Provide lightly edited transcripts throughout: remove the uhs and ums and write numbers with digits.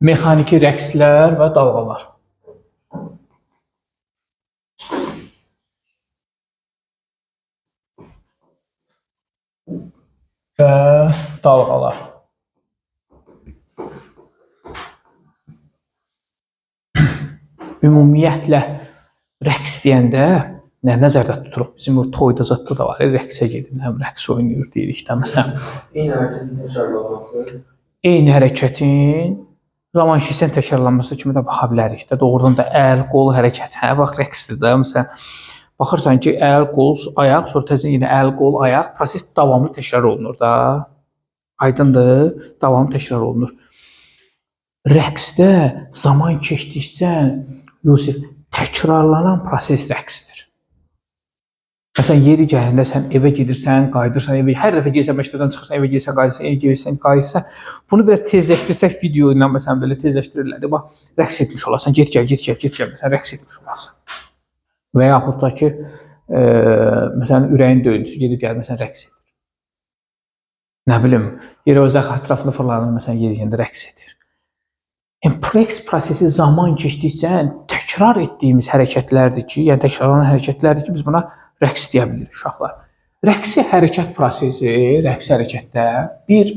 Mexaniki rəqslər və dalğalar. Və dalğalar. Ümumiyyətlə rəqs deyəndə nə nəzərdə tuturuq? Bizim o toyda zətdə da var, rəqsə gedin, həm rəqs oynayır deyirik də məsələn. Eyni hərəkətin təkrarlanması. Eyni hərəkətin zaman keçən təkrarlanması kimi də baxa bilərik də. Doğrudan da əl, qol hərəkəti, hə, bax rəqsdir də. Məsələn, baxırsan ki, əl, qol, ayaq, sonra təzədən yenə əl, qol, ayaq, proses davamlı təkrar olunur da. Aydındır, davamlı təkrar olunur. Rəqsdə zaman keçdikcə Yusif təkrarlanan proses rəqsdir. Məsələn, yeri gəlində sən evə gedirsən, qayıdırsan, evə, hər dəfə gəlsən, məktəbdən çıxırsan, evə gəlsən, qayıdırsan, evə gəlsən, qayıdırsan. Bunu biraz tezləşdirsək video ilə məsələn belə tezləşdirirlər. Bax, rəqs etmiş olarsan, get gəl, məsələn, rəqs etmiş olarsan. Və yaxud da ki, məsələn, ürəyin döyüntüsü gedib gəlir, məsələn, rəqs edir. Nə bilim, yerə özək ətrafında fırlanır, məsələn, yeri gəndə rəqs edir. Rəqs prosesi zaman keçdikcə təkrar etdiyimiz hərəkətlərdir ki, yəni təkrarlanan hərəkətlərdir ki, biz buna rəqs deyə bilirik uşaqlar. Rəqsi hərəkət prosesi, rəqs hərəkətdə bir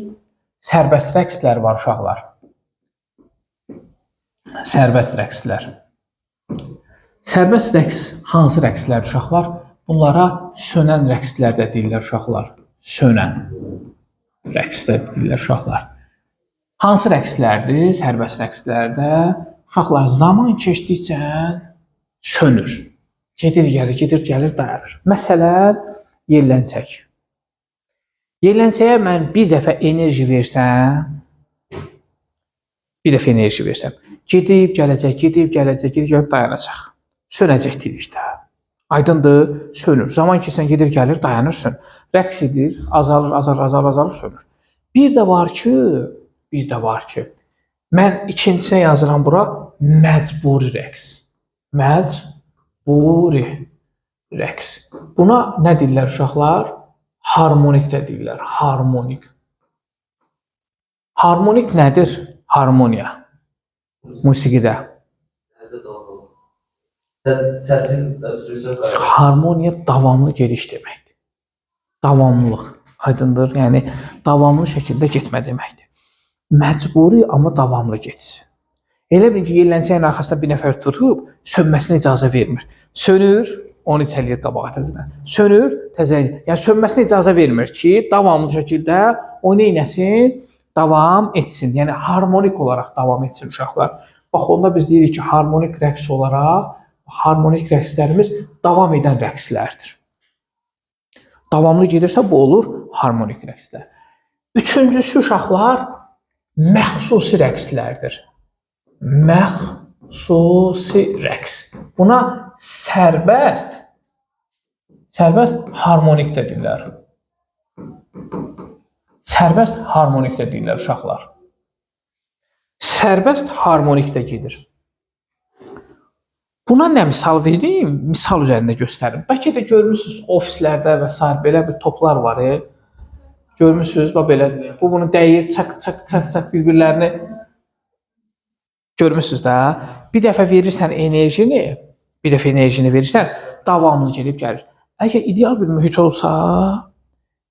sərbəst rəqslər var uşaqlar. Sərbəst rəqslər. Sərbəst rəqs hansı rəqslərdir uşaqlar? Bunlara sönən rəqslər də deyirlər uşaqlar. Sönən rəqslər deyirlər uşaqlar. Hansı rəqslərdir? Sərbəst rəqslərdə uşaqlar zaman keçdikcə sönür. Gedir, gəlir, dayanır. Məsələn, yelləncək. Yelləncəyə mən bir dəfə enerji versəm, gedib, gələcək, dayanacaq. Sönəcək deyirik də. Aydındır, sönür. Zaman keçsən gedir, gəlir, dayanır, sönür. Rəqs edir, azalır, sönür. Bir də var ki, mən ikincisinə yazıram bura məcburi rəqs. Məcburi rəqs. Buna nə deyirlər uşaqlar? Harmonik də deyirlər. Harmonik. Harmonik nədir? Harmoniya. Musiqidə. Harmoniya davamlı gediş deməkdir. Davamlılıq. Aydındır. Yəni, davamlı şəkildə getmə deməkdir. Məcburi, amma davamlı getsin. Elə bil ki, yelləncəyin arxasında bir nəfər tutub, sönməsinə icazə vermir. Sönür, onu itələyir qabağa təzədən. Sönür, təzədən. Yəni, sönməsinə icazə vermir ki, davamlı şəkildə o neynəsin? Davam etsin. Yəni, harmonik olaraq davam etsin uşaqlar. Bax, onda biz deyirik ki, harmonik rəqs olaraq, harmonik rəqslərimiz davam edən rəqslərdir. Davamlı gedirsə, bu olur harmonik rəqslər. Üçüncüsü uşaqlar, məxsusi rəqslərdir. Məxsusi rəqs. Buna sərbəst harmonik də deyirlər. Sərbəst harmonik də deyirlər uşaqlar. Sərbəst harmonik də gedir. Buna nə misal vereyim? Misal üzərində göstərim. Bəlkə də görmüsünüz ofislərdə və s. belə bir toplar var. Görmüsünüz, belə. Bu bunu dəyir, çak bir-birlərini. Görmüsünüz də. Bir dəfə verirsən enerjini verirsən, davamlı gelib gəlir. Əgər ideal bir mühit olsa,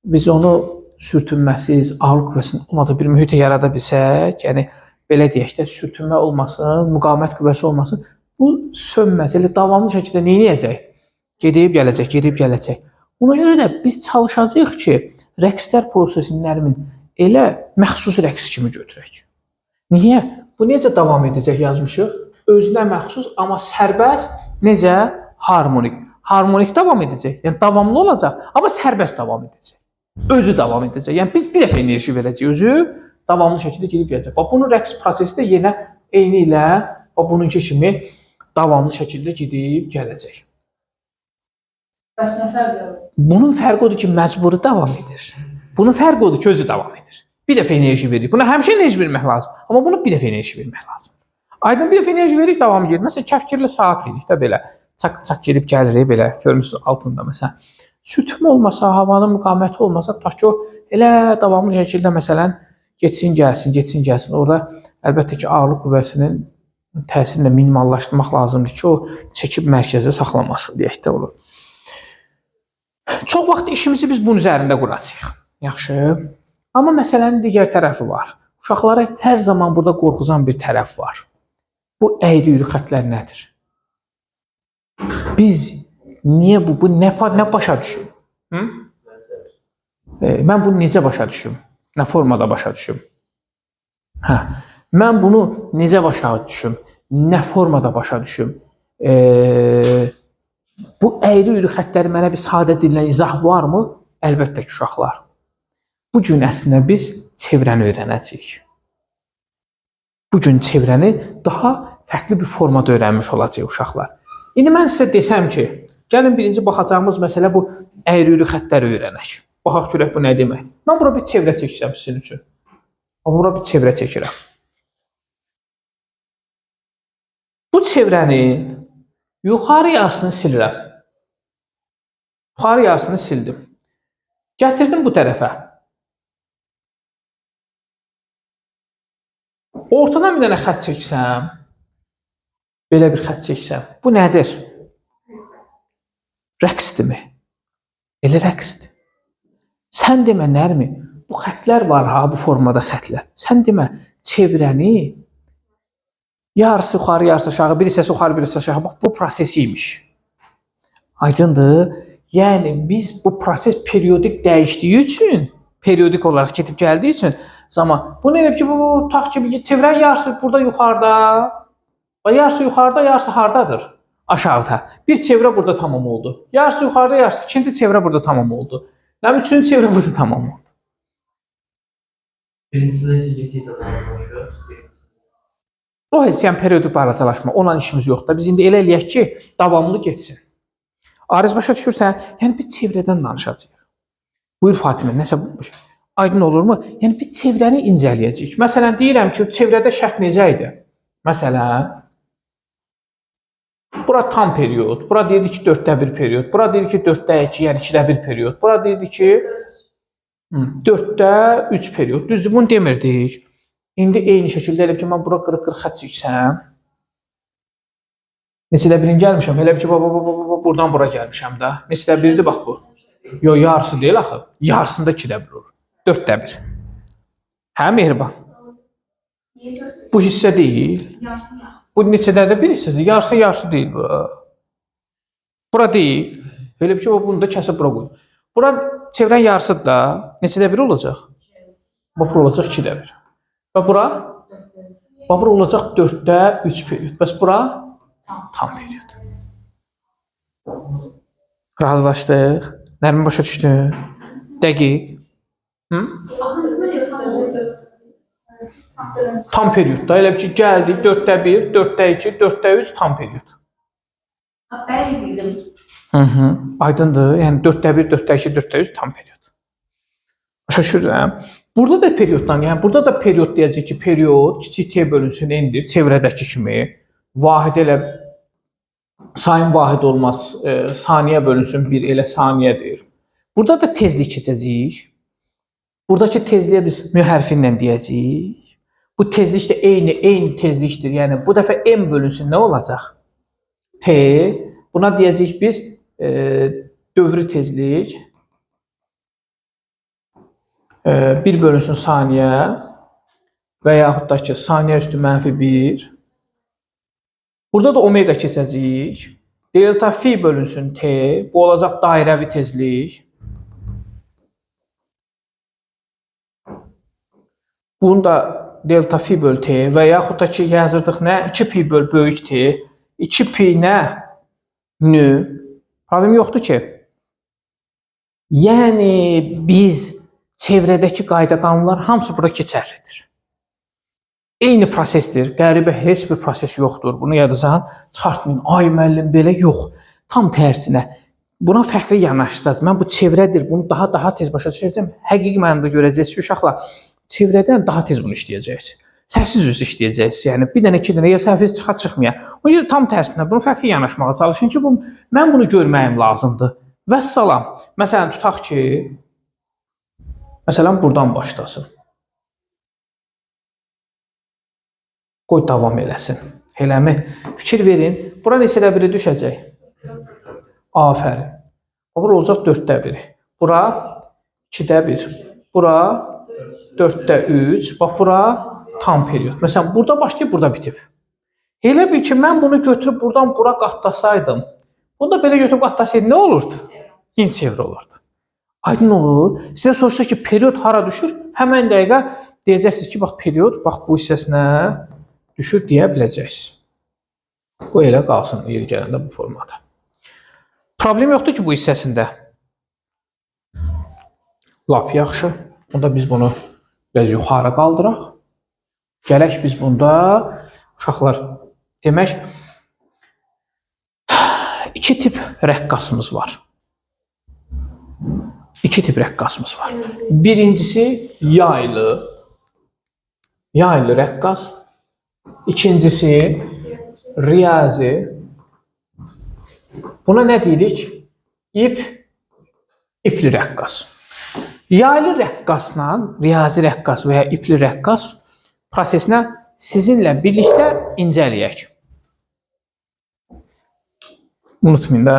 biz onu sürtünməsiz, ağırlıq qüvvəsinin olmadığı bir mühit yarada bilsək, yəni belə deyək də, sürtünmə olmasın, müqavimət qüvvəsi olmasın, bu sönməz. Elə davamlı şəkildə neynəyəcək? Gedib gələcək. Ona görə də biz çalışacağıq ki, rəqslər proseslərini elə məxsus rəqs kimi götürək. Niyə? Bu necə davam edəcək yazmışıq? Özünə məxsus, amma sərbəst, necə? Harmonik. Harmonik davam edəcək. Yəni davamlı olacaq, amma sərbəst davam edəcək. Özü davam edəcək. Yəni biz bir dəfə enerji verəcəyik, özü davamlı şəkildə gedib gələcək. Bunun rəqs prosesi də yenə eyni ilə bununki kimi davamlı şəkildə gedib gələcək. Bəs nə fərqi var? Bunun fərqi odur ki, məcburi davam edir. Bunun fərqi odur ki, özü davam edir. Bir dəfə enerji veririk. Buna həmişə enerji vermək lazım. Amma buna bir dəfə enerji vermək lazım. Aydın bir dəfə enerji veririk, davam edir. Məsələn, kəfkirli saat deyirik də belə. Çak gedib gəlirik belə. Görmüsünüz altında məsələn. Sürtünmə olmasa, havanın müqaviməti olmasa, tutaq ki, o elə davamlı şəkildə məsələn getsin, gəlsin. Orada əlbəttə ki, ağırlıq qüvvəsinin təsirini minimallaşdırmaq lazımdır ki, o çəkib mərkəzdə saxlamasın deyək də olur. Çox vaxt işimizi biz bunun üzərində quracağıq. Yaxşı. Amma məsələnin digər tərəfi var. Uşaqları hər zaman burada qorxuzan bir tərəf var. Bu əyri-üyrü xətlər nədir? Biz niyə bu nə başa düşüm? Mən bunu necə başa düşüm? Nə formada başa düşüm? Mən bunu necə başa düşüm? Nə formada başa düşüm? Bu əyri-üyrü xətləri mənə bir sadə dillə izah varmı? Əlbəttə ki, uşaqlar. Bu gün əslində biz çevrəni öyrənəcəyik. Bu gün çevrəni daha fərqli bir formada öyrənmiş olacaq uşaqlar. İndi mən sizə desəm ki, gəlin birinci baxacağımız məsələ bu əyri-üyrü xətləri öyrənək. Baxaq görək bu nə demək. Mən bura bir çevrə çəkəcəm sizin üçün. Bura bir çevrə çəkirəm. Bu çevrənin yuxarı yarısını silirəm. Yuxarı yarısını sildim. Gətirdim bu tərəfə. Ortadan bir dənə xət çəksəm, belə bir xət çəksəm, bu nədir? Rəqsdirmi? Elə rəqsdir. Sən demə, Nərmi, bu xətlər var ha, bu formada xətlər. Sən demə, çevrəni yarısı yuxarı, yarısı aşağı, bir hissəsi yuxarı, bir hissəsi aşağı. Bax, bu prosesiymiş. Aydındır. Yəni, biz bu proses periodik dəyişdiyi üçün, periodik olaraq gedib gəldiyi üçün zaman, bunu elə ki, bu tutaq ki, çevrənin yarısı burada yuxarıda, yarısı yuxarıda, yarısı hardadır? Aşağıda. Bir çevrə burada tamam oldu. Yarısı yuxarıda, yarısı ikinci çevrə burada tamam oldu. Yəni, üçüncü çevrə burada tamam oldu. Birincisində isə getdik də balacalaşır. O heç yəni periodik balacalaşma, onunla işimiz yoxdur. Biz indi elə eləyək ki, davamlı getsin. Ariz başa düşürsən, yəni biz çevrədən danışacağıq. Buyur Fatimə, nəsə aydın olurmu? Yəni biz çevrəni incələyəcəyik. Məsələn, deyirəm ki, çevrədə şərt necə idi? Məsələn, bura tam period, bura deyirdi ki, 4də 1 period, bura deyirdi ki, 4də 2, yəni 2də 1 period, bura deyirdi ki, 4də 3 period. Düzdür, bunu demirdik. İndi eyni şəkildə elə ki, mən bura qırıq-qırıq xət çəksəm, neçədə birin gəlmişəm, elə ki, buradan bura gəlmişəm də. Neçədə birdir, bax bu. Yox, yarısı deyil axı. Yarısında 2də 1 olur. 4də 1. Hə, Mehriban? Bu hissə deyil. Bu neçədədir bir hissədir. Yarısı deyil bu. Bura deyil. Elə ki, bunu da kəsib bura qoyun. Bura çevrənin yarısıdır da. Neçədə 1 olacaq? Bax, bura olacaq 2də 1. Və bura? Bax, bura olacaq 4də 3 period. Bəs bura? Tam period. Razılaşdıq. Nərmin başa düşdü? Dəqiq. Tam periodda. Elə ki, gəldik 4də 1, 4də 2, 4də 3 tam period. Bəli, bildim. Aydındır. Yəni 4də 1, 4də 2, 4də 3 tam period. Başa düşürəm. Burada da perioddan, yəni burada da period deyəcək ki, period kiçik t bölünsün n-dir, çevrədəki kimi. Vahid elə sayın vahid olmaz, saniyə bölünsün 1 elə saniyədir. Burada da tezlik keçəcəyik. Buradakı tezliyə biz mühərfi ilə deyəcəyik. Bu tezlik də eyni tezlikdir. Yəni bu dəfə m bölünsün nə olacaq? T. Buna deyəcəyik biz dövrü tezlik. 1 bölünsün saniyə və yaxud da ki, saniyə üstü -1. Burada da omega keçəcəyik. Delta phi bölünsün t. Bu olacaq dairəvi tezlik. Bunu da delta phi böl t və yaxud da ki, yazırdıq nə? 2 pi böl böyük t. 2 pi nə? Nü. Problem yoxdur ki. Yəni biz çevrədəki qayda qanunlar hamısı burada keçərlidir. Eyni prosesdir. Qəribə heç bir proses yoxdur. Bunu yadınızdan çıxartmayın. Ay müəllim belə yox. Tam tərsinə. Buna fərqli yanaşacağız. Mən bu çevrədir. Bunu daha tez başa düşəcəm. Həqiqi mənada görəcəksiniz ki, uşaqlar çevrədən daha tez bunu işləyəcəksiniz. Səhvsiz üz işləyəcəksiniz. Yəni bir dənə, 2 dənə ya səhvsiz çıxmaya. O yüzden tam tərsinə bunu fərqli yanaşmağa çalışın ki, mən bunu görməyim lazımdır. Vəssalam. Məsələn, tutaq ki, məsələn, buradan başlasın. Qoy davam eləsin. Eləmi? Fikir verin. Bura neçədə biri düşəcək? Afərin. Bura olacaq 4də 1. Bura 2də 1. Bura 4də 3. Bax, bura tam period. Məsələn, burada başlayıb, burada bitib. Elə bil ki, mən bunu götürüb buradan bura qatlasaydım, bunu da belə götürüb qatlasaydım, nə olurdu? Yeni çevre olurdu. Aydın olur. Sizə soruşsa ki, period hara düşür? Həmən dəqiqə deyəcəksiniz ki, bax, period, bax, bu hissəsinə düşür deyə biləcəksiniz. Qoy elə qalsın yeri gələndə bu formada. Problem yoxdur ki, bu hissəsində. Lap yaxşı. Onda biz bunu biraz yuxarı qaldıraq. Gələk biz bunda uşaqlar demək iki tip rəqqasımız var. İki tip rəqqasımız var. Birincisi yaylı rəqqas. İkincisi riyazi. Buna nə deyirik? İpli rəqqas. Yaylı rəqqasla riyazi rəqqas və ya ipli rəqqas prosesinə sizinlə birlikdə incələyək. Unutmayın da,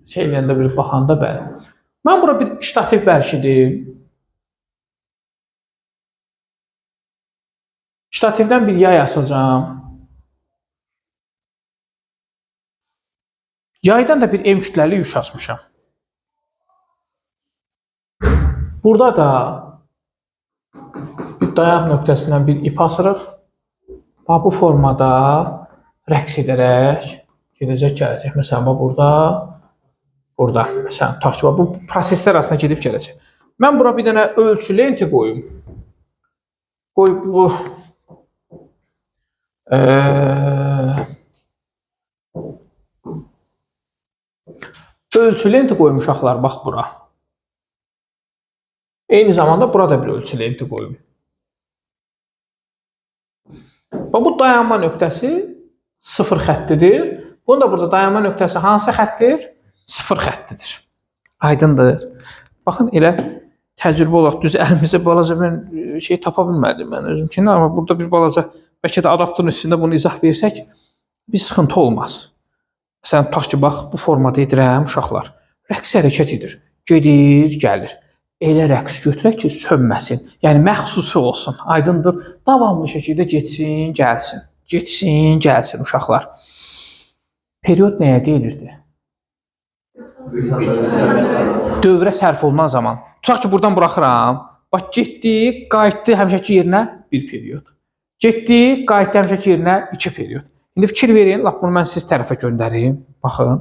şeylərində bir baxanda bəli. Mən bura bir ştativ bərkidim. Ştativdən bir yay asacağım. Yaydan da bir M kütləli yük asmışam. Burada da bir dayaq nöqtəsindən bir ip asırıq. Bu formada rəqs edərək gedəcək, gələcək. Məsələn, burada. Məsələn, tutaq ki, bu proseslər arasında gedib gələcək. Mən bura bir dənə ölçü lenti qoyum. Qoy bu ölçü lenti qoyum uşaqlar, bax bura. Eyni zamanda burada bir ölçü lenti qoyum. Bu dayanma nöqtəsi 0 xəttidir. Bunun da burada dayanma nöqtəsi hansı xəttir? 0 xəttidir. Aydındır. Baxın, elə təcrübə olaraq düz əlimizə balaca mən şey tapa bilmədim mən özümkindən, amma burada bir balaca bəlkə də adaptörün üstündə bunu izah versək bir sıxıntı olmaz. Məsələn, tutaq ki, bax, bu formada edirəm uşaqlar. Rəqs hərəkət edir. Gedir, gəlir. Elə rəqs götürək ki, sönməsin. Yəni, məxsusi olsun. Aydındır. Davamlı şəkildə getsin, gəlsin. Getsin, gəlsin uşaqlar. Period nəyə deyilirdi? Dövrə sərf olunan zaman. Tutaq ki, buradan buraxıram. Bax, getdi, qayıtdı həmişəki yerinə bir period. Getdi, qayıtdı həmişəki yerinə 2 period. İndi fikir verin, lap bunu mən siz tərəfə göndərim. Baxın.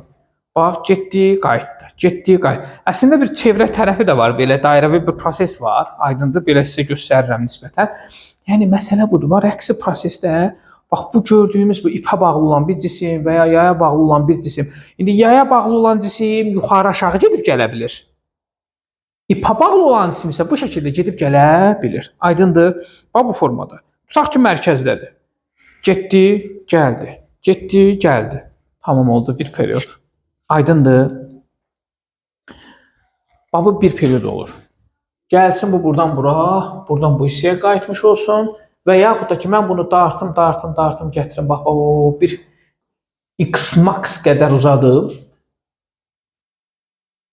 Bax, getdi, qayıtdı. Getdi, qayıtdı. Əslində bir çevrə tərəfi də var. Belə dairəvi bir proses var. Aydındır, belə sizə göstərirəm nisbətən. Yəni, məsələ budur. Var, rəqsi prosesdə, bax, bu gördüyümüz bu ipə bağlı olan bir cisim və ya yaya bağlı olan bir cisim. İndi yaya bağlı olan cisim yuxarı aşağı gedib gələ bilir. İpə bağlı olan cisim isə bu şəkildə gedib gələ bilir. Aydındır. Bax, bu formada. Tutaq ki, mərkəzdədir. Getdi, gəldi. Getdi, gəldi. Tamam oldu, bir period. Aydındır. Bax, bu bir period olur. Gəlsin bu buradan bura, buradan bu hissəyə qayıtmış olsun və yaxud da ki, mən bunu dartım, gətirim. Bax, bir x max qədər uzadım.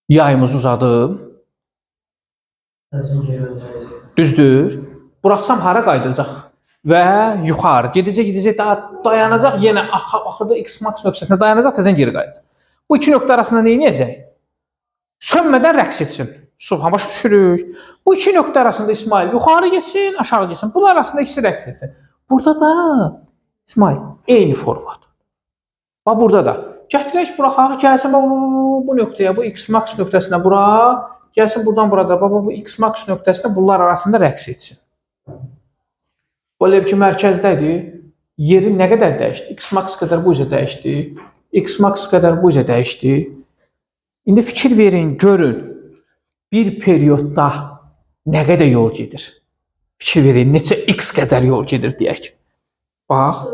Yayımızı uzadım. Düzdür. Buraxsam hara qayıdacaq? Və yuxarı. Gedəcək, dayanacaq, yenə axırda x max nöqtəsində dayanacaq, təzən geri qayıdacaq. Bu iki nöqtə arasında nə edəcək? Sönmədən rəqs etsin. Başa düşürük. Bu iki nöqtə arasında İsmail yuxarı getsin, aşağı getsin. Bunlar arasında ikisi rəqs etsin. Burada da İsmail eyni format. Bax, burada da. Gətirək, buraxaq, gəlsin bu nöqtəyə, bu x max nöqtəsinə bura, gəlsin buradan burada. Bax, bu x max nöqtəsinə bunlar arasında rəqs etsin. Belə ki, mərkəzdədir. Yeri nə qədər dəyişdi? X max qədər bu üzə dəyişdi. X max qədər bu üzə dəyişdi. İndi fikir verin, görün. Bir periodda nə qədər yol gedir? Fikir verin, neçə x qədər yol gedir deyək. Bax,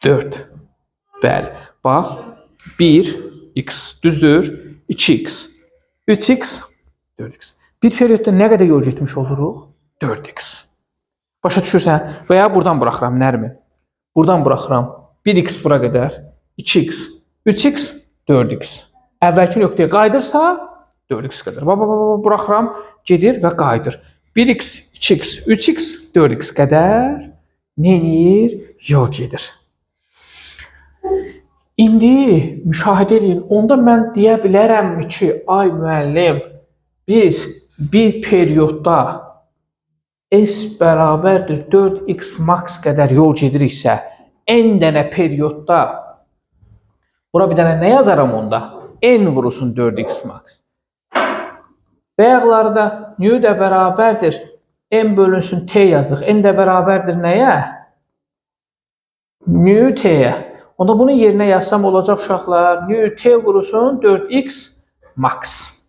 4. Bəli. Bax, 1x düzdür, 2x, 3x, 4x. Bir periodda nə qədər yol getmiş oluruq? 4x. Başa düşürsən? Və ya buradan buraxıram Nərmin. Buradan buraxıram. 1x bura qədər, 2x, 3x, 4x. Əvvəlki nöqtəyə qaydırsa 4x qədər. Buraxıram, gedir və qayıdır. 1x, 2x, 3x, 4x qədər neyir? Yol gedir. İndi müşahidə edin. Onda mən deyə bilərəmmi ki, ay müəllim, biz bir periodda S bərabərdir 4x max qədər yol gediriksə, n dənə periodda bura bir dənə nə yazaram onda? N vurulsun 4x max. Bayaqları da n də bərabərdir n bölünsün t yazdıq. N də bərabərdir nəyə? N t-yə. Onda bunun yerinə yazsam olacaq uşaqlar. N t vurulsun 4x max.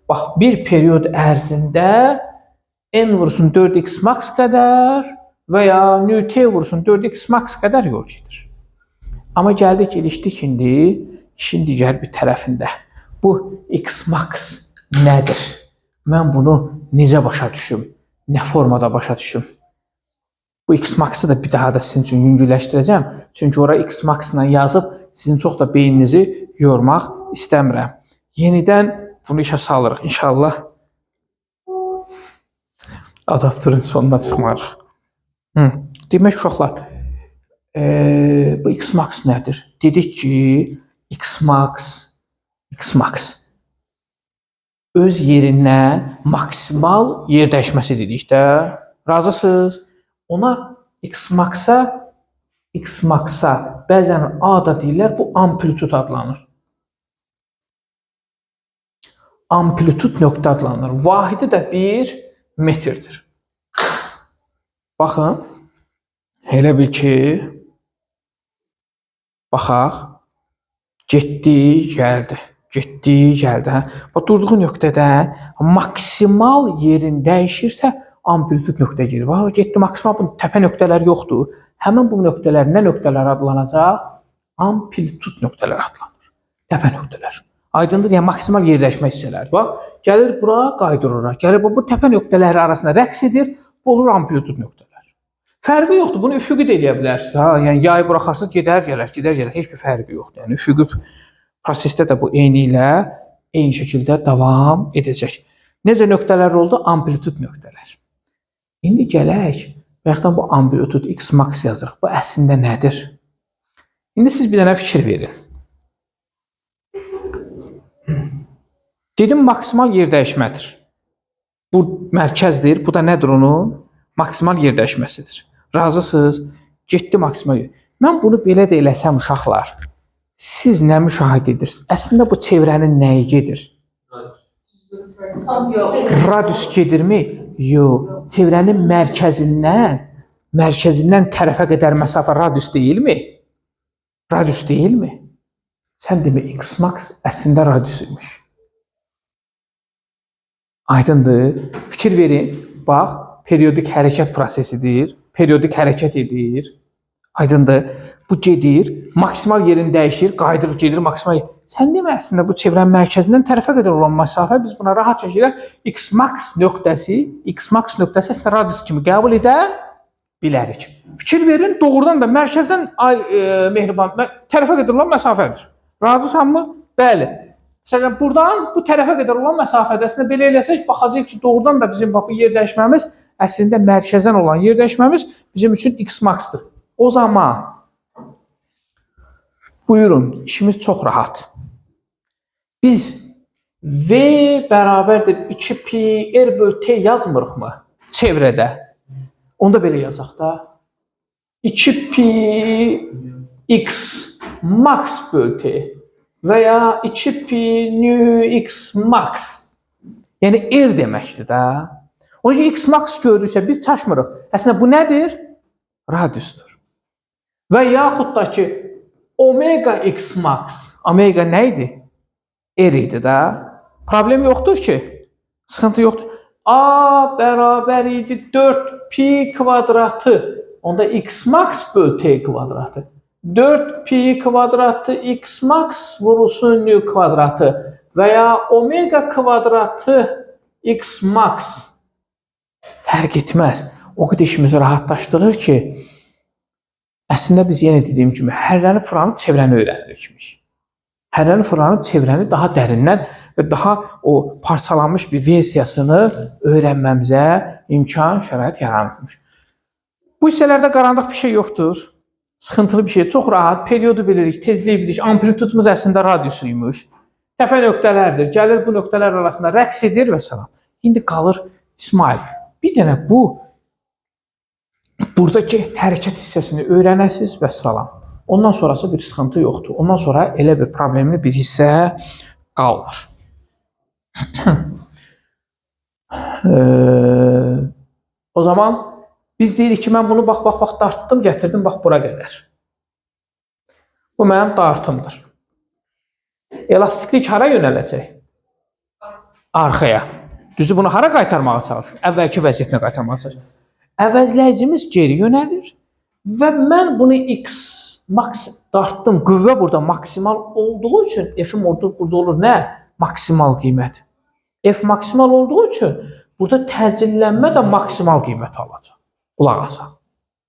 Bax, bir period ərzində n vursun 4x max qədər və ya n t vursun 4x max qədər yol gedir. Amma gəldik, ilişdik indi işin digər bir tərəfində. Bu x max nədir? Mən bunu necə başa düşüm? Nə formada başa düşüm? Bu x max'ı da bir daha da sizin üçün yüngülləşdirəcəm. Çünki ora x max-la yazıb sizin çox da beyninizi yormaq istəmirəm. Yenidən bunu işə salırıq inşallah. Adaptörün sonuna çıxmarıq. Demək uşaqlar, bu x max nədir? Dedik ki, x max öz yerindən maksimal yer dəyişməsi dedik də. Razısınız? Ona x maxa bəzən a da deyirlər, bu amplitud adlanır. Amplitud nöqtə adlanır. Vahidi də 1 metrdir. Baxın, elə bil ki, baxaq, getdi, gəldi. Getdi, gəldi. Bax, durduğu nöqtədən maksimal yerin dəyişirsə, amplitud nöqtə gedir. Bax, getdi, maksimal bu təpə nöqtələr yoxdur. Həmin bu nöqtələr nə nöqtələr adlanacaq? Amplitud nöqtələr adlanır. Təpə nöqtələr. Aydındır, yəni maksimal yerləşmə hissələri. Bax, gəlir bura, qayıdır ora. Gəlir bu təpə nöqtələri arasında rəqs edir, bu olur amplitud nöqtələr. Fərqi yoxdur, bunu üfüqi də eləyə bilərsiniz. Yəni yayı buraxarsınız, gedər, gələr, heç bir fərqi yoxdur. Yəni üfüqi prosesdə də bu eyni şəkildə davam edəcək. Necə nöqtələr oldu? Amplitud nöqtələr. İndi gələk, bayaqdan bu amplitud x max yazırıq. Bu əslində nədir? İndi siz bir dənə fikir verin. Dedim, maksimal yer dəyişmədir. Bu mərkəzdir, bu da nədir onun? Maksimal yer dəyişməsidir. Razısınız? Getdi maksimal yer. Mən bunu belə də eləsəm uşaqlar, siz nə müşahidə edirsiniz? Əslində bu çevrənin nəyi gedir? Radius gedirmi? Yox. Çevrənin mərkəzindən tərəfə qədər məsafə radius deyilmi? Radius deyilmi? Sən demə, x max əslində radius imiş. Aydındır. Fikir verin. Bax, periodik hərəkət prosesidir. Periodik hərəkət edir. Aydındır. Bu gedir, maksimal yerini dəyişir, qayıdır, gedir, maksimal yer. Sən demə, əslində bu çevrənin mərkəzindən tərəfə qədər olan məsafə, biz buna rahat şəkildə x max nöqtəsi əslində radius kimi qəbul edə bilərik. Fikir verin, doğrudan da mərkəzdən mehriban tərəfə qədər olan məsafədir. Razısanmı? Bəli. Məsələn, buradan bu tərəfə qədər olan məsafədə əslində belə eləsək, baxacaq ki, doğrudan da bizim bu yer dəyişməmiz əslində mərkəzdən olan yer dəyişməmiz bizim üçün x maxdır. O zaman buyurun, işimiz çox rahat. Biz v bərabərdir 2pi r bölü t yazmırıq mı çevrədə? Onda belə yazaq da. 2pi x max bölü t və ya 2pi nu x max. Yəni r deməkdir də. Onun üçün x max gördüksə biz çaşmırıq. Əslində bu nədir? Radiusdur. Və yaxud da ki, omega x max. Omega nə idi? R idi də. Problem yoxdur ki. Sıxıntı yoxdur. A bərabər idi 4pi kvadratı. Onda x max bölü t kvadratı. 4pi kvadratı x max vurulsun nu kvadratı. Və ya omega kvadratı x max. Fərq etməz. o qədər işimizi rahatlaşdırır ki, əslində biz yenə dediyim kimi hərrəni fırlanıb çevrəni öyrənirikmiş. Hərrəni fırlanıb çevrəni daha dərindən və daha o parçalanmış bir versiyasını öyrənməmizə imkan, şərait yaranmış. Bu hissələrdə qaranlıq bir şey yoxdur. Sıxıntılı bir şey, çox rahat, periodu bilirik, tezliyi bilirik, amplitudumuz əslində radiusuymuş. Təpə nöqtələrdir, gəlir bu nöqtələr arasında rəqs edir və salam. İndi qalır İsmail. Bir dənə buradakı hərəkət hissəsini öyrənəsiz və salam. Ondan sonrası bir sıxıntı yoxdur. Ondan sonra elə bir problemli bir hissə qalmır. O zaman biz deyirik ki, mən bunu bax dartdım, gətirdim bax bura qədər. Bu mənim dartımdır. Elastiklik hara yönələcək? Arxaya. Düzü bunu hara qaytarmağa çalışır? Əvvəlki vəziyyətinə qaytarmağa çalışır. Əvəzləyicimiz geri yönəlir və mən bunu x max dartdım. Qüvvə burada maksimal olduğu üçün F-im burada olur nə? Maksimal qiymət. F maksimal olduğu üçün burada təcillənmə də maksimal qiymət alacaq. Qulaq asaq.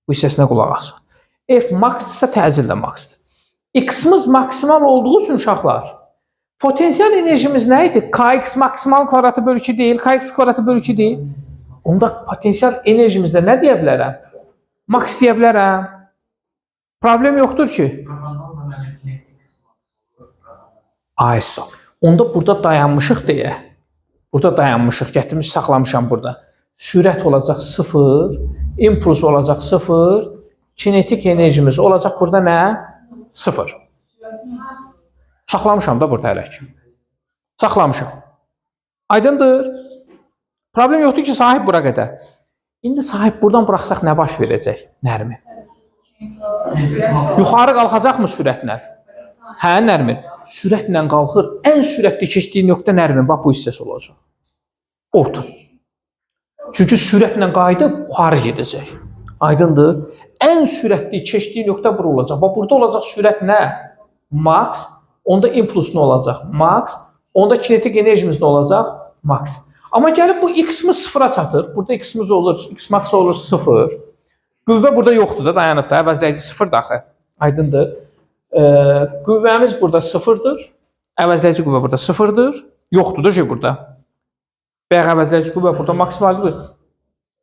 Bu hissəsinə qulaq asaq. F max-dırsa təcil də max-dır. X-imiz maksimal olduğu üçün uşaqlar, potensial enerjimiz nə idi? Kx maksimal kvadratı bölü 2 deyil, Kx kvadratı bölü 2 deyil. Onda potensial enerjimizdə nə deyə bilərəm? Max deyə bilərəm. Problem yoxdur ki. Aysa. Onda burada dayanmışıq deyə. Burada dayanmışıq, gətirmiş saxlamışam burada. Sürət olacaq 0, impuls olacaq 0, kinetik enerjimiz olacaq burada nə? 0. Saxlamışam da burada hələ ki. Saxlamışam. Aydındır. Problem yoxdur ki, sahib bura qədər. İndi sahib buradan buraxsaq nə baş verəcək? Nərmin. Yuxarı qalxacaqmı sürətlə? Hə, Nərmin. Sürətlə qalxır. Ən sürətli keçdiyi nöqtə Nərmin. Bax, bu hissəsi olacaq. Orta. Çünki sürətlə qayıdıb yuxarı gedəcək. Aydındır. Ən sürətli keçdiyi nöqtə bura olacaq. Bax, burada olacaq sürət nə? Max. Onda impuls nə olacaq? Max. Onda kinetik enerjimiz nə olacaq? Max. Amma gəlib bu x-imiz sıfıra çatır. Burada x-imiz olur, x-max olur 0. Qüvvə burada yoxdur da, dayanıb da. Əvəzləyici 0 daxı. Aydındır. Qüvvəmiz burada 0-dır. Əvəzləyici qüvvə burada 0-dır. Yoxdur da şey burada. Bayaq əvəzləyici qüvvə burada maksimaldır.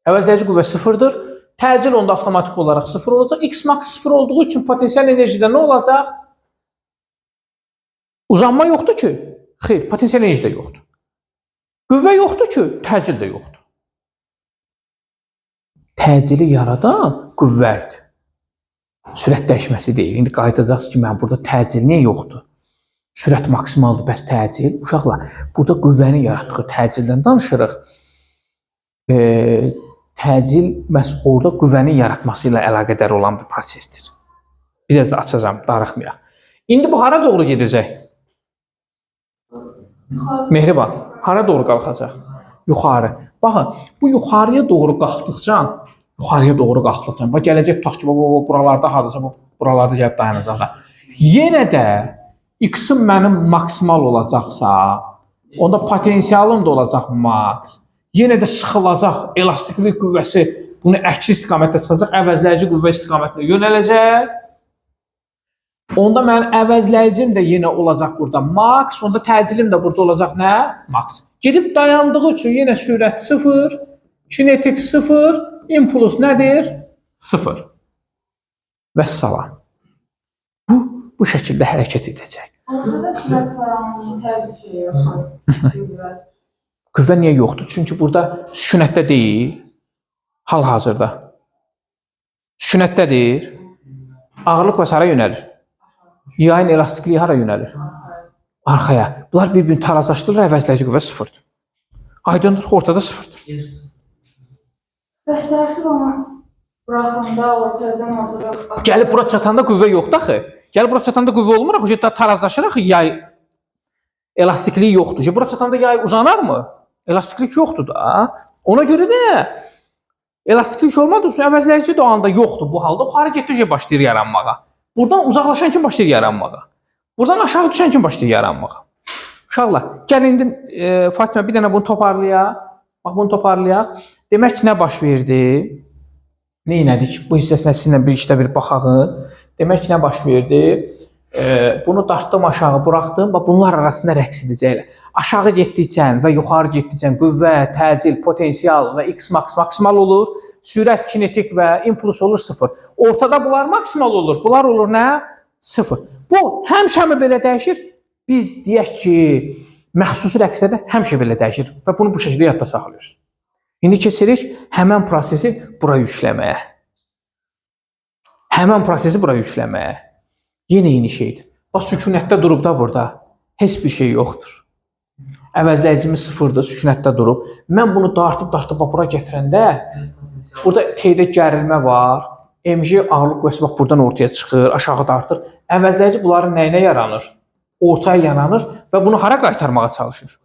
Əvəzləyici qüvvə 0-dır. Təcil onda avtomatik olaraq 0 olacaq. X-max 0 olduğu üçün potensial enerjidə nə olacaq? Uzanma yoxdur ki. Xeyr, potensial enerji də yoxdur. Qüvvə yoxdur ki, təcil də yoxdur. Təcili yaradan qüvvə idi. Sürət dəyişməsi deyil. İndi qayıdacaqsınız ki, mən burada təcil niyə yoxdur? Sürət maksimaldır, bəs təcil. Uşaqlar, burada qüvvənin yaratdığı təcildən danışırıq. Təcil məhz orada qüvvənin yaratması ilə əlaqədar olan bir prosesdir. Biraz da açacağım, darıxmayaq. İndi bu hara doğru gedəcək? Mehriban, hara doğru qalxacaq? Yuxarı. Baxın, bu yuxarıya doğru qalxdıqca, bax gələcək tutaq ki, buralarda hardasa, buralarda gəlib dayanacaq da. Yenə də x-im mənim maksimal olacaqsa, onda potensialım da olacaq max. Yenə də sıxılacaq, elastiklik qüvvəsi bunu əksi istiqamətdə çıxacaq, əvəzləyici qüvvə istiqamətində yönələcək. Onda mənim əvəzləyicim də yenə olacaq burada max, onda təcillim də burada olacaq nə? Max. Gedib dayandığı üçün yenə sürət 0, kinetik 0, impuls nədir? 0. Vəssalam. Bu şəkildə hərəkət edəcək. Orada sürət faranlığının təcil şeyi yoxdur. Qüvvə niyə yoxdur? Çünki burada sükunətdə deyil, hal-hazırda. Sükunətdədir. Ağırlıq və hara yönəlir? Yayın elastikliyi hara yönəlir? Arxaya. Bunlar bir-birini tarazlaşdırır, əvəzləyici qüvvə 0-dır. Aydındır, ortada 0-dır. Bəs dərsi onu buraxanda, ortada... Gəlib bura çatanda qüvvə yoxdur axı. Gəlib bura çatanda qüvvə olmur axı. Tarazlaşır axı, yay elastikliyi yoxdur. Bura çatanda yay uzanarmı? Elastiklik yoxdur da. Ona görə də elastiklik olmadığı üçün əvəzləyici də o anda yoxdur bu halda. Yuxarı getdikcə başlayır yaranmağa. Buradan uzaqlaşan kim başlayır yaranmağa? Buradan aşağı düşən kim başlayır yaranmağa? Uşaqlar, gəl indi Fatimə bir dənə bunu toparlayaq. Bax, bunu toparlayaq. Demək ki, nə baş verdi? Nə elədik? Bu hissəsinə sizinlə bir işdə bir baxaq. Demək ki, nə baş verdi? Bunu dartdım aşağı, buraxdım və bunlar arasında rəqs edəcəklər. Aşağı getdikcə və yuxarı getdikcə qüvvə, təcil, potensial və x max maksimal olur. Sürət, kinetik və impuls olur 0. Ortada bunlar maksimal olur. Bunlar olur nə? 0. Bu həmişə belə dəyişir. Biz deyək ki, məxsusi rəqslərdə həmişə belə dəyişir və bunu bu şəkildə yadda saxlayırıq. İndi keçirik həmən prosesi bura yükləməyə. Həmən prosesi bura yükləməyə. Yenə eyni şeydir. Bax, sükunətdə durub da burada. Heç bir şey yoxdur. Əvəzləyicimiz 0-dır, sükunətdə durub. Mən bunu dartıb bura gətirəndə burada T-də gərilmə var. MG ağırlıq qüvvəsi bax buradan ortaya çıxır, aşağı dartır. Əvəzləyici bunların nəyinə yaranır? Ortaya yaranır və bunu hara qaytarmağa çalışır?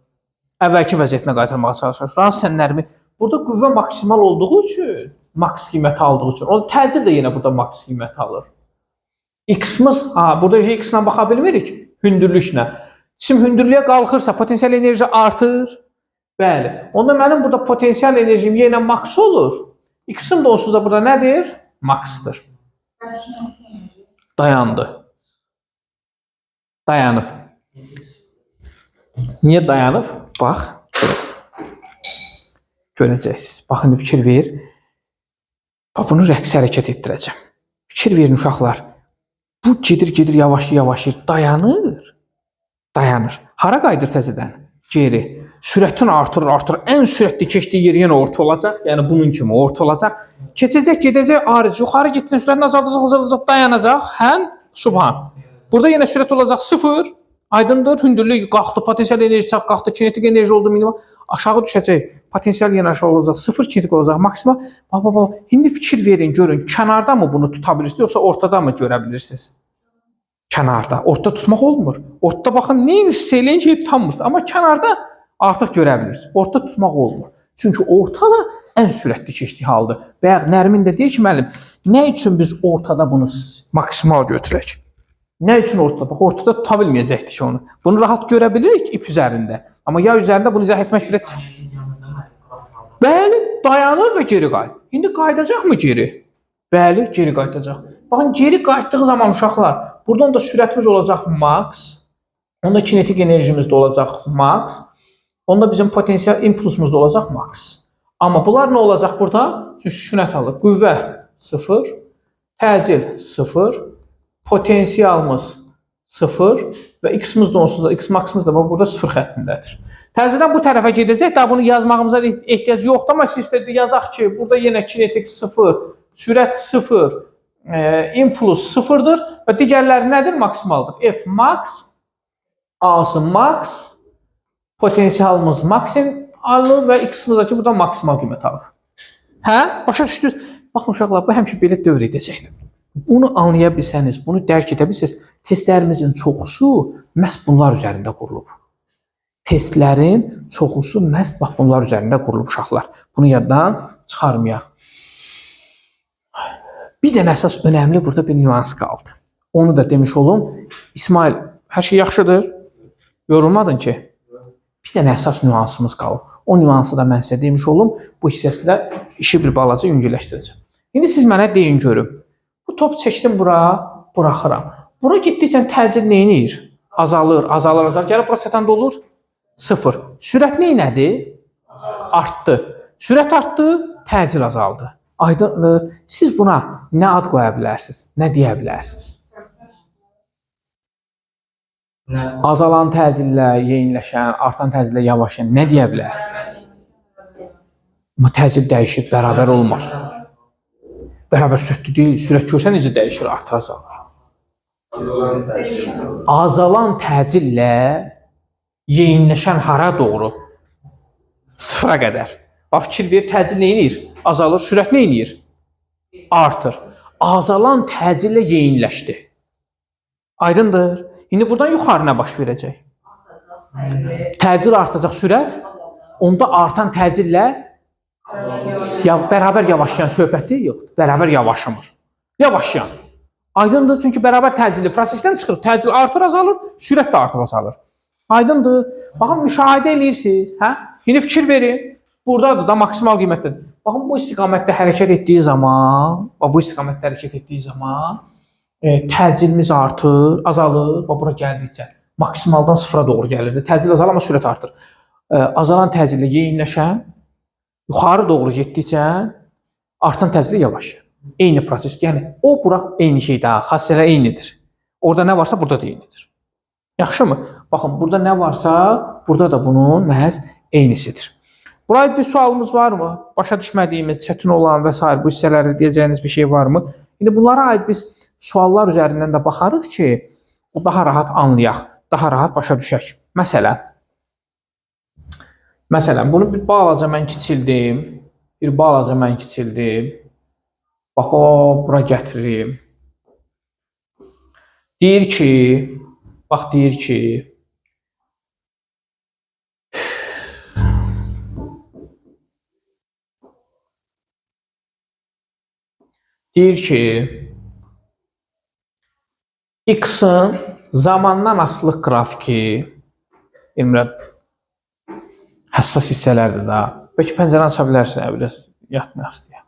Əvvəlki vəziyyətinə qaytarmağa çalışır. Rahat sənlərimi. Burada qüvvə maksimal olduğu üçün, maks qiyməti aldığı üçün, o təcil də yenə burada maks qiyməti alır. X-miz, burada X-la baxa bilmirik, hündürlüklə. Cisim hündürlüyə qalxırsa potensial enerji artır. Bəli. Onda mənim burada potensial enerjim yenə maks olur. X-im də onsuz da burada nədir? Maksdır. Dayandı. Dayanıb. Niyə dayanıb? Bax, görəcəksiniz. Baxın, fikir ver. Bunu rəqs hərəkət etdirəcəm. Fikir verin uşaqlar. Bu gedir, yavaş, dayanır. Dayanır. Hara qayıdır təzədən? Geri. Sürətini artırır. Ən sürətli keçdiyi yer yenə orta olacaq. Yəni bunun kimi orta olacaq. Keçəcək, gedəcək, aric. Yuxarı getdin, sürətini azaldacaq, dayanacaq. Hən, subhan. Burada yenə sürət olacaq 0. Aydındır, hündürlük qalxdı, potensial enerji qalxdı, kinetik enerji oldu minimum. Aşağı düşəcək. Potensial yenə aşağı olacaq. 0 kinetik olacaq maksimal. Bax. İndi fikir verin, görün. Kənarda mı bunu tuta bilirsiniz, yoxsa ortada mı görə bilirsiniz? Kənarda. Ortada tutmaq olmur. Ortada baxın, neyin istəyiləyin ki, tutamırsınız. Amma kənarda artıq görə bilirsiniz. Ortada tutmaq olmur. Çünki ortada ən sürətli keçdiyi haldır. Və Nərmin də deyir ki, müəllim, nə üçün biz ortada bunu maksimal götürək? Nə üçün ortada? Bax, ortada tuta bilməyəcəkdik onu. Bunu rahat görə bilirik ip üzərində. Amma yay üzərində bunu izah etmək belə... Bəli, dayanır və geri qayıdır. İndi qayıdacaqmı geri? Bəli, geri qayıdacaq. Baxın, geri qayıtdığı zaman uşaqlar, buradan da sürətimiz olacaq max. Onda kinetik enerjimiz də olacaq max. Onda bizim potensial impulsumuz da olacaq max. Amma bunlar nə olacaq burada? Çünki sükunət alır. Qüvvə 0, təcil 0, potensialımız 0 və x-miz də onsuz da, x-maxımız da burada 0 xəttindədir. Təzədən bu tərəfə gedəcək, daha bunu yazmağımıza ehtiyac yoxdur, amma siz istədik yazaq ki, burada yenə kinetik 0, sürət 0, impuls 0-dır və digərləri nədir? Maksimaldır. F max, A-sı max, potensialımız maksimal və x-miz ki, burada maksimal qiymət alır. Hə? Başa düşdünüz? Baxın uşaqlar, bu həmişə belə dövr edəcəklər. Bunu anlaya bilsəniz, bunu dərk edə bilsəniz, testlərimizin çoxusu məhz bunlar üzərində qurulub. Testlərin çoxusu məhz bax bunlar üzərində qurulub uşaqlar. Bunu yaddan çıxarmayaq. Bir dənə əsas önəmli burada bir nüans qaldı. Onu da demiş olum. İsmail, hər şey yaxşıdır? Yorulmadın ki? Bir dənə əsas nüansımız qalıb. O nüansı da mən sizə demiş olum. Bu hissəsilə işi bir balaca yüngülləşdirəcəm. İndi siz mənə deyin görüm. Bu top çəkdim bura, buraxıram. Bura getdikcə təcil neyinir? Azalır. Gəlib bura çatanda olur 0. Sürət neynədir? Artdı. Sürət artdı, təcil azaldı. Aydındır. Siz buna nə ad qoya bilərsiniz? Nə deyə bilərsiniz? Azalan təcillə yeyinləşən, artan təcillə yavaşlayan nə deyə bilərsiniz? Amma təcil dəyişir, bərabər olmaz. Bərabər sürətli deyil. Sürət görsə necə dəyişir, artar, azalır. Azalan təcillə yeyinləşən hara doğru? 0-a qədər. Bax, fikir ver, təcil neyinir? Azalır, sürət neyinir? Artır. Azalan təcillə yeyinləşdi. Aydındır. İndi buradan yuxarı nə baş verəcək? Təcil artacaq sürət. Onda artan təcillə bərabər yavaşlayan söhbəti yoxdur. Bərabər yavaşlamır. Yavaşlayan. Aydındır, çünki bərabər təcilli prosesdən çıxır. Təcil artır, azalır, sürət də artıb azalır. Aydındır. Baxın, müşahidə edirsiniz. Hə? İndi fikir verin. Buradadır da maksimal qiymətdir. Baxın, bu istiqamətdə hərəkət etdiyi zaman, təcilimiz artır, azalır. Bura gəldikcə maksimaldan sıfıra doğru gəlir. Təcil azalır, amma sürət artır. Azalan təcillə yeyinləşən yuxarı doğru getdikcə artan təcillə yavaşlayır. Eyni proses. Yəni o bura eyni şeydir, xassələr eynidir. Orada nə varsa burada da eynidir. Yaxşımı? Baxın, burada nə varsa burada da bunun məhz eynisidir. Buraya bir sualımız var mı? Başa düşmədiyimiz, çətin olan və s. bu hissələrdə deyəcəyiniz bir şey varmı? İndi bunlara aid biz suallar üzərindən də baxarıq ki, o daha rahat anlayaq, daha rahat başa düşək. Məsələn, bunu bir balaca mən kiçildim. Bax, o, bura gətiririm. Deyir ki, X-ın zamandan asılılıq qrafiki, bilmirəm, həssas hissələrdir da. Bəlkə pəncərəni aça bilərsən, biraz yatmaq istəyək.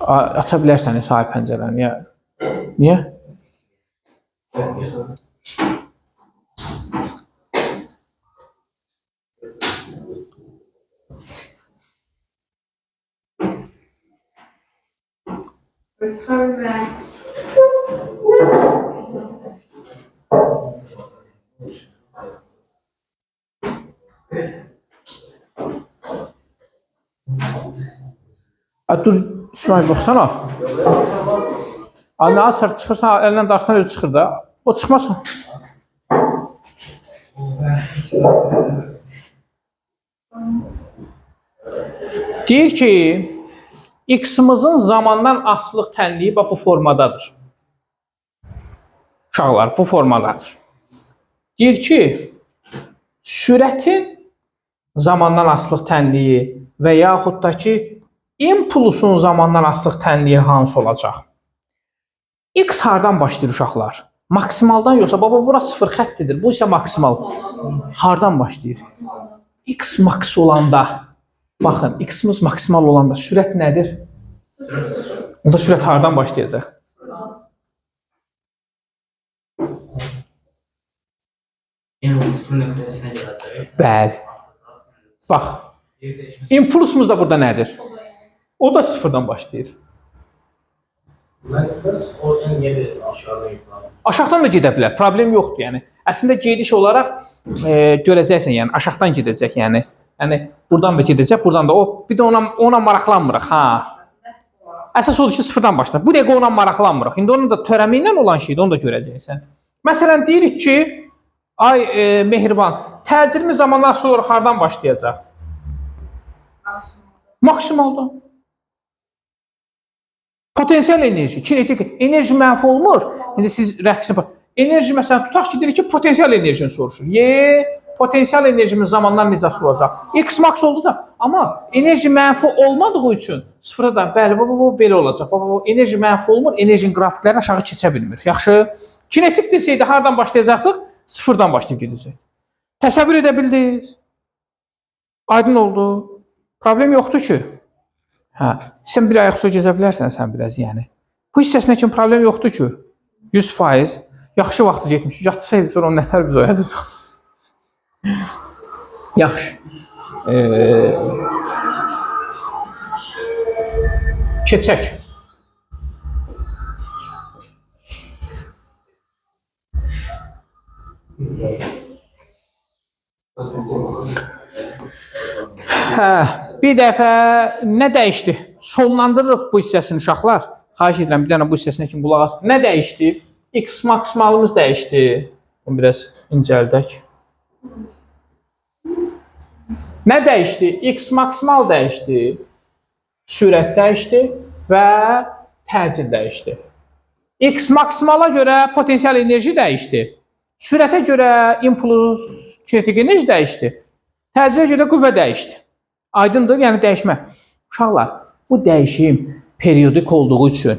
Aça bilərsən sahib pəncərəni. Niyə? Dur, İsmail, baxsana. Nə açar, çıxırsan, əlindən darsan özü çıxır da. O çıxmasın. Deyir ki, X-imizin zamandan asılılıq tənliyi bu formadadır. Uşaqlar, bu formadadır. Deyir ki, sürətin zamandan asılılıq tənliyi və yaxud da ki, impulsun zamandan asılılıq tənliyi hansı olacaq? X hardan başlayır uşaqlar? Maksimaldan yoxsa, baba, bura sıfır xəttidir, bu isə maksimal. Hardan başlayır? X maks olanda, baxın, X-imiz maksimal olanda sürət nədir? Onda sürət hardan başlayacaq? Yəni sıfır nöqtəsinə gələcək. Bəli. Bax, impulsumuz da burada nədir? O da sıfırdan başlayır. Bəs oradan niyə deyəsən aşağıdan yuxarı? Aşağıdan da gedə bilər, problem yoxdur yəni. Əslində gediş olaraq görəcəksən, yəni aşağıdan gedəcək, yəni. Yəni buradan da gedəcək, buradan da. O bir də ona maraqlanmırıq, ha. Əsas odur ki, sıfırdan başlayır. Bu dəqiqə ona maraqlanmırıq. İndi onun da törəmi ilə olan şeydir, onu da görəcəksən. Məsələn, deyirik ki, ay Mehriban, təcilimiz zamanla asılı olaraq hardan başlayacaq? Maksimaldan. Potensial enerji, kinetik enerji mənfi olmur. İndi siz rəqsin, enerji məsələn tutaq ki, dedik ki, potensial enerjini soruşur. Potensial enerjimiz zamandan necə asılı olacaq? X max oldu da, amma enerji mənfi olmadığı üçün sıfıra da, bəli, bu belə olacaq. Enerji mənfi olmur, enerjinin qrafikləri aşağı keçə bilmir. Yaxşı, kinetik desəydi hardan başlayacaqdıq? Sıfırdan başlayıb gedəcək. Təsəvvür edə bildiniz? Aydın oldu. Problem yoxdur ki. Hə, sən bir ayaq suya gezə bilərsən sən biraz, yəni. Bu hissəsinə kimi problem yoxdur ki. 100%. Yaxşı vaxtı getmiş. Yatsaydı sonra onu nətər biz oyacaq. Yaxşı. Keçək. Bir dəfə nə dəyişdi? Sonlandırırıq bu hissəsini uşaqlar. Xahiş edirəm, bir dənə bu hissəsinə kimi qulaq asın. Nə dəyişdi? X maksimalımız dəyişdi. Bunu biraz incəldək. Nə dəyişdi? X maksimal dəyişdi. Sürət dəyişdi və təcil dəyişdi. X maksimala görə potensial enerji dəyişdi. Sürətə görə impuls, kinetik enerji dəyişdi. Təciliyə görə qüvvə dəyişdi. Aydındır, yəni dəyişmə. Uşaqlar, bu dəyişim periodik olduğu üçün,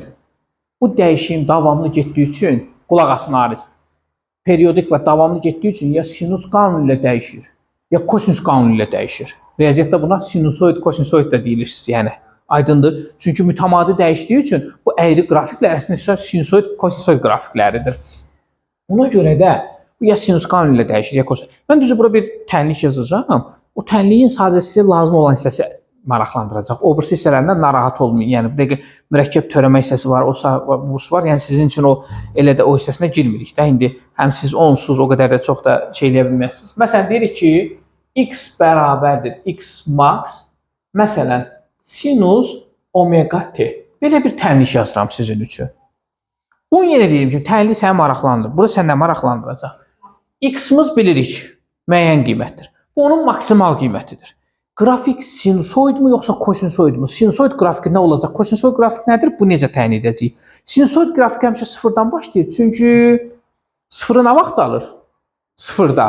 bu dəyişim davamlı getdiyi üçün, qulaq asın Ariz, periodik və davamlı getdiyi üçün ya sinus qanunu ilə dəyişir, ya kosinus qanunu ilə dəyişir. Riyaziyyatda buna sinusoid, kosinusoid də deyilir, yəni. Aydındır. Çünki mütəmadi dəyişdiyi üçün bu əyri qrafiklər əslində sinusoid, kosinusoid qrafikləridir. Ona görə də bu ya sinus qanunu ilə dəyişir, ya kosinus. Mən düzü bura bir tənlik yazacağam. O tənliyin sadəcə sizə lazım olan hissəsi maraqlandıracaq. O birisi hissələrindən narahat olmayın. Yəni bir dəqiqə mürəkkəb törəmə hissəsi var, bu var. Yəni sizin üçün o elə də o hissəsinə girmirik də. İndi həm siz onsuz o qədər də çox da şey eləyə bilməzsiniz. Məsələn deyirik ki, x bərabərdir x max. Məsələn sinus omega t. Belə bir tənlik yazıram sizin üçün. Bunu yenə deyim ki, tənlik səni maraqlandırır. Burada səndən maraqlandıracaq. X-imiz bilirik, müəyyən qiymətdir. Bu onun maksimal qiymətidir. Qrafik sinusoidmu yoxsa kosinusoidmu? Sinusoid qrafiki nə olacaq? Kosinusoid qrafik nədir? Bu necə təyin edəcəyik? Sinusoid qrafik həmişə sıfırdan başlayır. Çünki sıfırı nə vaxt alır? Sıfırda.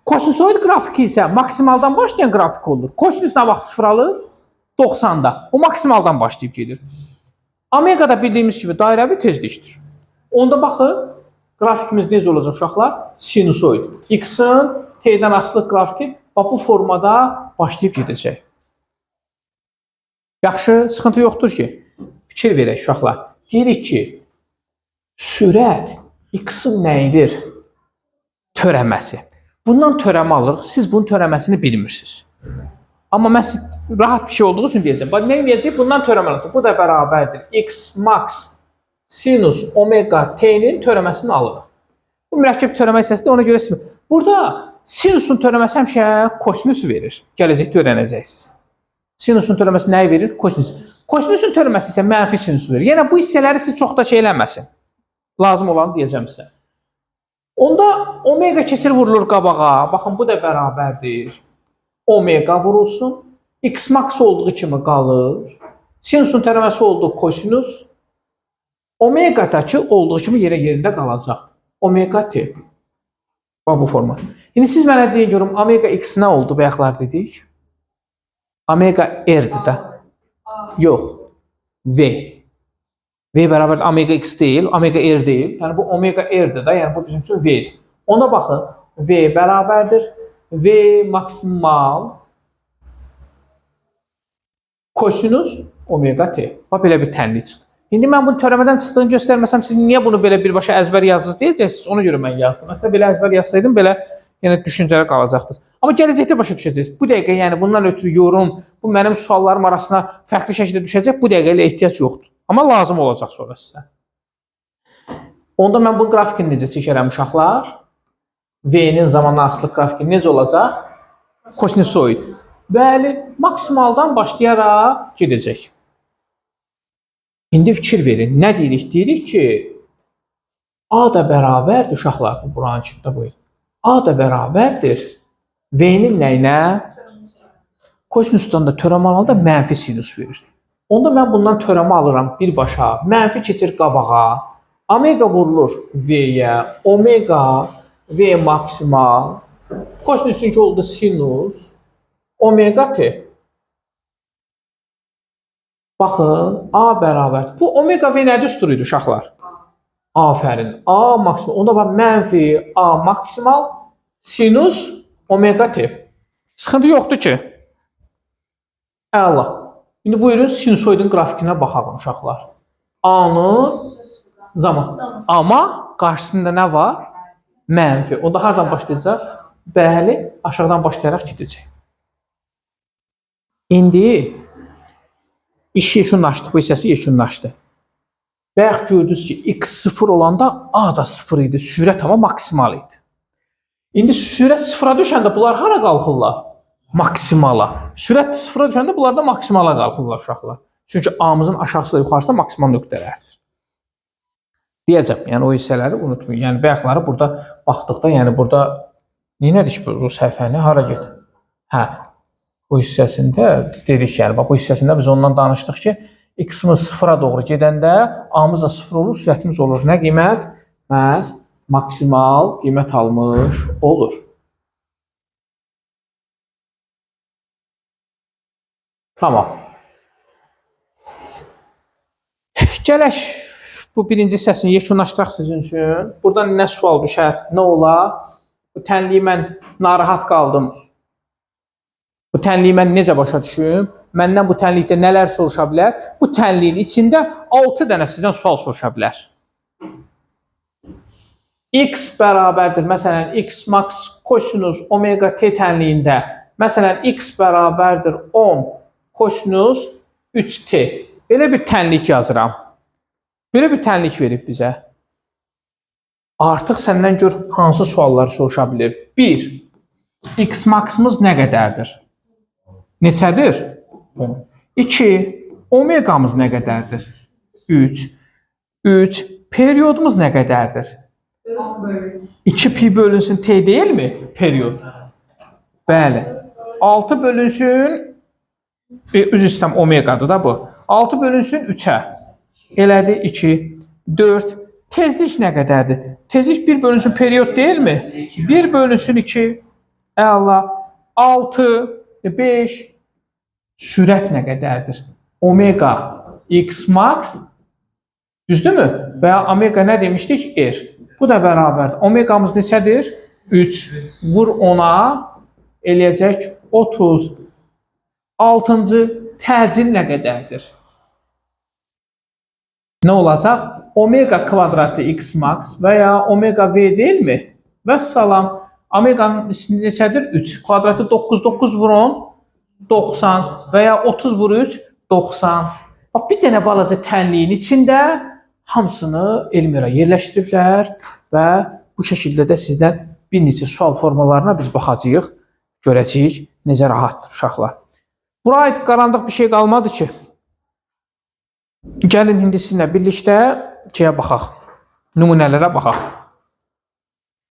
Kosinusoid qrafiki isə maksimaldan başlayan qrafik olur. Kosinus nə vaxt sıfır alır? 90-da. O maksimaldan başlayıb gedir. Omega'da bildiyimiz kimi dairəvi tezlikdir. Onda baxın, qrafikimiz necə olacaq uşaqlar? Sinusoid. X-in t-dən asılı qrafiki bu formada başlayıb gedəcək. Yaxşı, sıxıntı yoxdur ki, fikir verək uşaqlar. Deyirik ki, sürət X-in nəyidir? Törəməsi. Bundan törəmə alırıq. Siz bunun törəməsini bilmirsiniz. Amma mən rahat bir şey olduğu üçün deyəcəm. Bax, nə edəcək? Bundan törəmə alırıq. Bu da bərabərdir. X max sinus omega t-nin törəməsini alırıq. Bu mürəkkəb törəmə hissəsidir. Ona görə siz... Burada sinusun törəməsi həmişə kosinusu verir. Gələcəkdə öyrənəcəksiniz. Sinusun törəməsi nəyi verir? Kosinus. Kosinusun törəməsi isə mənfi sinusu verir. Yəni bu hissələri siz çox da şey eləməsin. Lazım olanı deyəcəm sizə. Onda omega keçir vurulur qabağa. Baxın, bu da bərabərdir. Omega vurulsun. X max olduğu kimi qalır. Sinusun tərəməsi oldu kosinus. Omega-dakı olduğu kimi yerində qalacaq. Omega t. Bax bu forma. İndi siz mənə deyin görüm, omega x nə oldu bayaqlar dedik? Omega r-dir də. Yox. V. V bərabər omega x deyil, omega r deyil. Yəni bu omega r-dir də, yəni bu bizim üçün v. Ona baxın. V bərabərdir. V maksimal kosinus omega t. Bax belə bir tənlik çıxdı. İndi mən bunu törəmədən çıxdığını göstərməsəm, siz niyə bunu belə birbaşa əzbər yazdınız deyəcəksiniz. Ona görə mən yazdım. Məsələn, belə əzbər yazsaydım, belə yəni düşüncələr qalacaqdınız. Amma gələcəkdə başa düşəcəksiniz. Bu dəqiqə, yəni bundan ötürü yorum, bu mənim suallarım arasına fərqli şəkildə düşəcək. Bu dəqiqə ilə ehtiyac yoxdur. Amma lazım olacaq sonra sizə. Onda mən bu qrafikini necə çəkərəm uşaqlar? V-nin zamanla asılı qrafiki necə olacaq? Kosinusoid. Bəli, maksimaldan başlayaraq gedəcək. İndi fikir verin. Nə deyirik? Deyirik ki, A da bərabərdir uşaqlar. Buranın içində buyurun. A da bərabərdir. V-nin nəyinə? Kosinusdan da törəmə alanında mənfi sinus verir. Onda mən bundan törəmə alıram birbaşa. Mənfi keçir qabağa. Omega vurulur V-yə. Omega V maksimal. Kosinusunki oldu sinus. Omega t. Baxın, A bərabər. Bu omega V nədir üstürüydü uşaqlar? Afərin. A maksimal. Onda bax, mənfi A maksimal sinus omega t. Sıxıntı yoxdur ki. Əla. İndi buyurun sinusoidin qrafikinə baxaq uşaqlar. A-nın zaman. Amma qarşısında nə var? Mənfi. Onda hardan başlayacaq? Bəli, aşağıdan başlayaraq gedəcək. İndi iş yekunlaşdı. Bu hissəsi yekunlaşdı. Bayaq gördünüz ki, x 0 olanda A da 0 idi. Sürət amma maksimal idi. İndi sürət 0-a düşəndə bunlar hara qalxırlar? Maksimala. Sürət 0-a düşəndə bunlar da maksimala qalxırlar uşaqlar. Çünki A-mızın aşağısı da yuxarısı da maksimal nöqtələrdir. Deyəcəm, yəni o hissələri unutmayın. Yəni bayaqları burada baxdıqda, yəni burada neynədir ki bu səhifəni? Hara gedir? Hə. Bu hissəsində dedik yəni, bax bu hissəsində biz ondan danışdıq ki, x-imiz 0-a doğru gedəndə A-mız da 0 olur, sürətimiz olur. Nə qiymət? Məhz maksimal qiymət almış olur. Tamam. Gələk bu birinci hissəsini yekunlaşdıraq sizin üçün. Buradan nə sual düşər, nə olar? Bu tənliyi mən narahat qaldım. Bu tənliyi mən necə başa düşüm? Məndən bu tənlikdə nələr soruşa bilər? Bu tənliyin içində 6 dənə sizdən sual soruşa bilər. X bərabərdir. Məsələn, x max kosinus omega t tənliyində. Məsələn, x bərabərdir 10 kosinus 3t. Belə bir tənlik yazıram. Belə bir tənlik verib bizə. Artıq səndən gör hansı sualları soruşa bilir. 1. X maxımız nə qədərdir? Neçədir? 10. 2. Omegamız nə qədərdir? 3. 3. Periodumuz nə qədərdir? 10 bölü 2 pi bölünsün t deyilmi? Period. Bəli. 6 bölünsün üzr istəyirəm omegadır da bu. 6 bölünsün 3-ə. Elədi 2. 4. Tezlik nə qədərdir? Tezlik 1 bölünsün period deyilmi? 1 bölünsün 2. Əla. 6. 5. Sürət nə qədərdir? Omega x max düzdürmü? Və ya omega nə demişdik? R. Bu da bərabərdir. Omegamız neçədir? 3. Vur 10-a eləyəcək 30. 6-cı təcil nə qədərdir? Nə olacaq? Omega kvadratı x max və ya omega v deyilmi? Və salam. Omeganın neçədir? 3. Kvadratı 9. 9 vur 10. 90 və ya 30 vur 3. 90. Bax, bir dənə balaca tənliyin içində hamısını elmira yerləşdiriblər və bu şəkildə də sizdən bir neçə sual formalarına biz baxacağıq, görəcəyik necə rahatdır uşaqlar. Bura aid qarandıq bir şey qalmadı ki. Gəlin indi sizinlə birlikdə baxaq, nümunələrə baxaq.